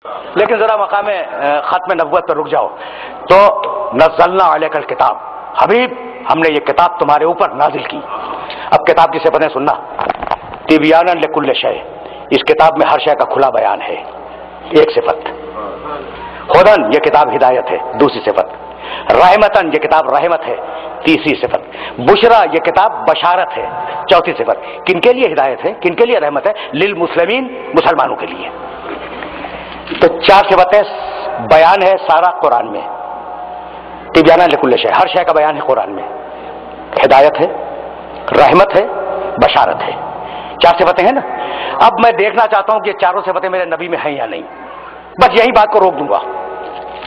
لیکن ذرا مقام ختم نبوت پر رک جاؤ. تو نزلنا علیک الکتاب، حبیب ہم نے یہ کتاب تمہارے اوپر نازل کی. اب کتاب کی صفتیں سننا. تبیانا لکل شیء، اس کتاب میں ہر شے کا کھلا بیان ہے، ایک صفت. ہدن، یہ کتاب ہدایت ہے، دوسری صفت. رحمتن، یہ کتاب رحمت ہے، تیسری صفت. بشرا، یہ کتاب بشارت ہے، چوتھی صفت. کن کے لیے ہدایت ہے، کن کے لیے رحمت ہے؟ للمسلمین، مسلمانوں کے لیے. تو چار صفتیں بیان ہے سارا قرآن میں. تبیانا لکل شیء، ہر شے کا بیان ہے قرآن میں. ہدایت ہے، رحمت ہے، بشارت ہے. چار صفتیں ہیں نا. اب میں دیکھنا چاہتا ہوں کہ یہ چاروں صفتیں میرے نبی میں ہیں یا نہیں. بس یہی بات کو روک دوں گا،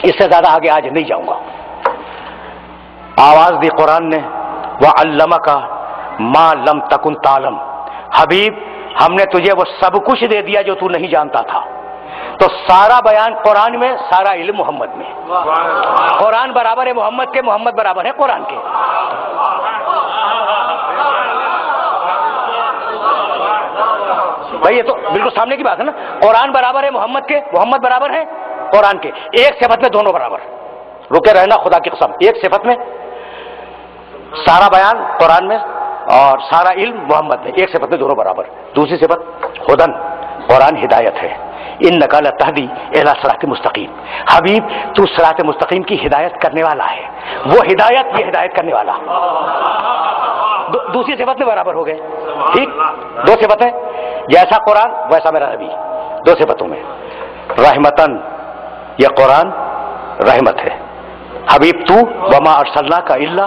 اس سے زیادہ آگے آج نہیں جاؤں گا. آواز دی قرآن نے، وَعَلَّمَكَ مَا لَمْ تَكُنْ تَعْلَمْ، حبیب ہم نے تجھے وہ سب کچھ دے دیا جو تو نہیں جانتا تھا. تو سارا بیان قرآن میں، سارا علم محمد میں. قرآن برابر ہے محمد کے، محمد برابر ہے قرآن کے. بھائی یہ تو بالکل سامنے کی بات ہے نا. قرآن برابر ہے محمد کے، محمد برابر ہے قرآن کے. ایک صفت میں دونوں برابر. رکے رہنا خدا کی قسم. ایک صفت میں سارا بیان قرآن میں اور سارا علم محمد میں، ایک صفت میں دونوں برابر. دوسری صفت ہدن، قرآن ہدایت ہے. انک لتہدی الی صراط مستقیم، حبیب تو صراط مستقیم کی ہدایت کرنے والا ہے. وہ ہدایت، یہ ہدایت کرنے والا. دوسری صفت میں برابر ہو گئے. ٹھیک، دو صفتیں، جیسا قرآن ویسا میرا نبی. دو صفتوں میں. رحمتن، یہ قرآن رحمت ہے. حبیب تو وما ارسلناک الا،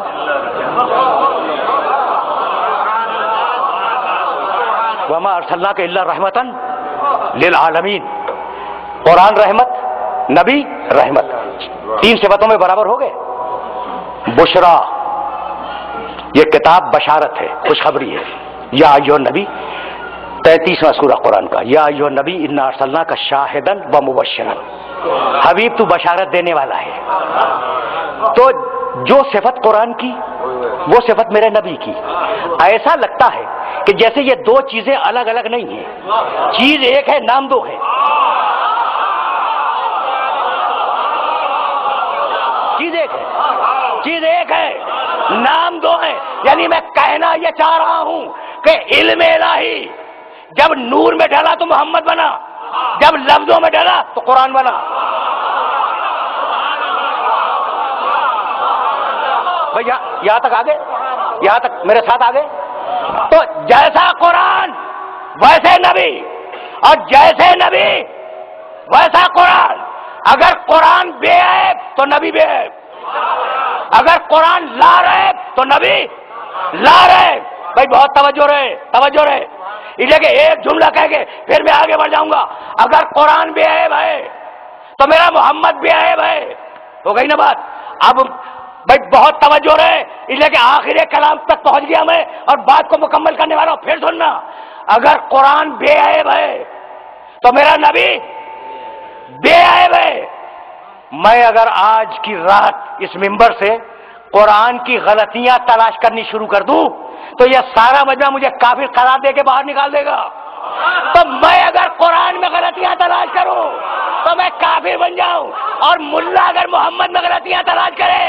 وما ارسلناک الا رحمتن للعالمین. قرآن رحمت، نبی رحمت. تین صفتوں میں برابر ہو گئے. بشرا، یہ کتاب بشارت ہے، خوشخبری ہے. یا ایھا النبی، 33واں سورہ قرآن کا. یا ایھا النبی انا ارسلناک شاہدا ومبشرا، حبیب تو بشارت دینے والا ہے. تو جو صفت قرآن کی، وہ صفت میرے نبی کی. ایسا لگتا ہے کہ جیسے یہ دو چیزیں الگ الگ نہیں ہیں، چیز ایک ہے، نام دو ہے. چیز ایک ہے، چیز ایک ہے، نام دو ہے. یعنی میں کہنا یہ چاہ رہا ہوں کہ علم الہی جب نور میں ڈالا تو محمد بنا، جب لفظوں میں ڈالا تو قرآن بنا. بھائی یہاں تک آگے، یہاں تک میرے ساتھ آگے. تو جیسا قرآن ویسے نبی، اور جیسے نبی ویسا قرآن. اگر قرآن بے عیب تو نبی بے عیب، اگر قرآن لا ریب تو نبی لا ریب. بھائی بہت توجہ رہے، توجہ رہے. اس لیے کہ ایک جملہ کہہ کے پھر میں آگے بڑھ جاؤں گا. اگر قرآن بے عیب ہے تو میرا محمد بے عیب ہے. ہو گئی نا بات؟ اب بھائی بہت توجہ رہے، اس لیے کہ آخر کلام تک پہنچ گیا میں اور بات کو مکمل کرنے والا ہوں. پھر سننا، اگر قرآن بے عیب ہے تو میرا نبی بے عیب ہے. میں اگر آج کی رات اس منبر سے قرآن کی غلطیاں تلاش کرنی شروع کر دوں تو یہ سارا مجمع مجھے کافر قرار دے کے باہر نکال دے گا. تو میں اگر قرآن میں غلطیاں تلاش کروں تو میں کافر بن جاؤں، اور ملا اگر محمد میں غلطیاں تلاش کرے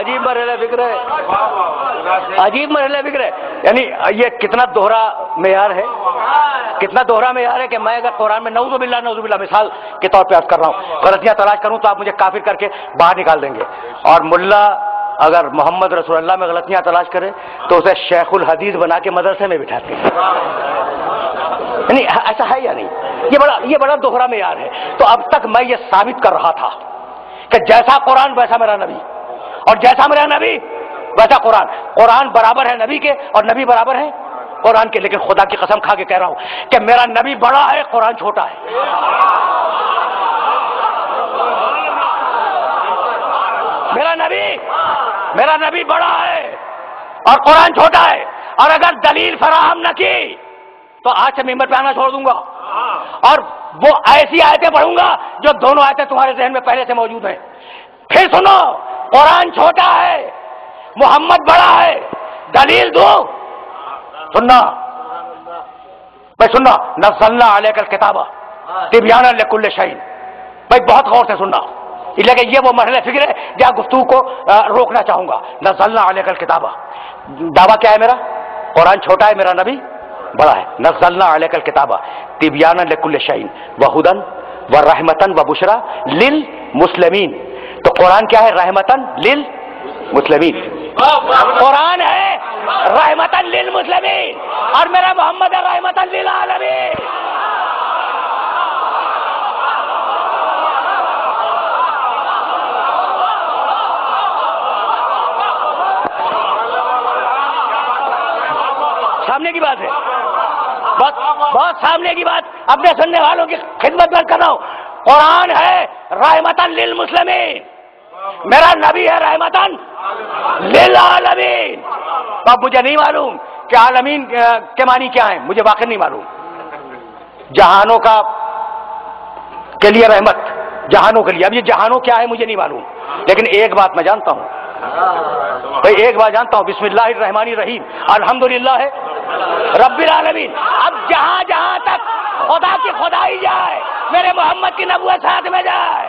عجیب مرحلہ فکر ہے، عجیب مرحلہ فکر ہے. یعنی یہ کتنا دوہرا معیار ہے، کتنا دوہرا معیار ہے کہ میں اگر قرآن میں نعوذ باللہ مثال کے طور پہ عرض کر رہا ہوں غلطیاں تلاش کروں تو آپ مجھے کافر کر کے باہر نکال دیں گے. اور ملا اگر محمد رسول اللہ میں غلطیاں تلاش کرے تو اسے شیخ الحدیث بنا کے مدرسے میں بٹھاتے ہیں. یعنی ایسا ہے یا نہیں؟ یہ بڑا دوہرا معیار ہے. تو اب تک میں یہ ثابت کر رہا تھا کہ جیسا قرآن ویسا میرا نبی، اور جیسا میرا نبی ویسا قرآن. قرآن برابر ہے نبی کے اور نبی برابر ہے قرآن کے. لیکن خدا کی قسم کھا کے کہہ رہا ہوں کہ میرا نبی بڑا ہے، قرآن چھوٹا ہے. میرا نبی بڑا ہے اور قرآن چھوٹا ہے. اور اگر دلیل فراہم نہ کی تو آج سے ممبر پہ آنا چھوڑ دوں گا اور وہ ایسی آیتیں پڑھوں گا جو دونوں آیتیں تمہارے ذہن میں پہلے سے موجود ہیں. پھر سنو، قرآن چھوٹا ہے، محمد بڑا ہے. دلیل دو، سننا بھائی، سننا. نزلنا علیک الکتاب تبیانا لکل شیء. بھائی بہت غور سے سننا، لیکن یہ وہ مرحلہ فکر ہے جہاں گفتگو کو روکنا چاہوں گا. نزلنا علیک الکتاب، دعویٰ کیا ہے میرا؟ قرآن چھوٹا ہے، میرا نبی بڑا ہے. نزلنا علیک الکتاب تبیانا لکل شیء وہدی ورحمۃ وبشریٰ للمسلمین. تو قرآن کیا ہے؟ رحمتن للمسلمین. قرآن ہے رحمتن للمسلمین اور میرا محمد ہے رحمتن للعالمین. سامنے کی بات ہے، بہت سامنے کی بات، اپنے سننے والوں کی خدمت میں کر رہا ہوں. قرآن ہے رحمتن للمسلمین، میرا نبی ہے رحمتن للعالمین. اب مجھے نہیں معلوم کہ عالمین کے معنی کیا ہیں، مجھے واقعی نہیں معلوم. جہانوں کا کے لیے رحمت، جہانوں کے لیے. اب یہ جہانوں کیا ہے مجھے نہیں معلوم، لیکن ایک بات میں جانتا ہوں بھائی، ایک بات جانتا ہوں، بسم اللہ الرحمن الرحیم الحمدللہ رب العالمین. اب جہاں جہاں تک خدا کی خدائی جائے، میرے محمد کی نبوت ساتھ میں جائے.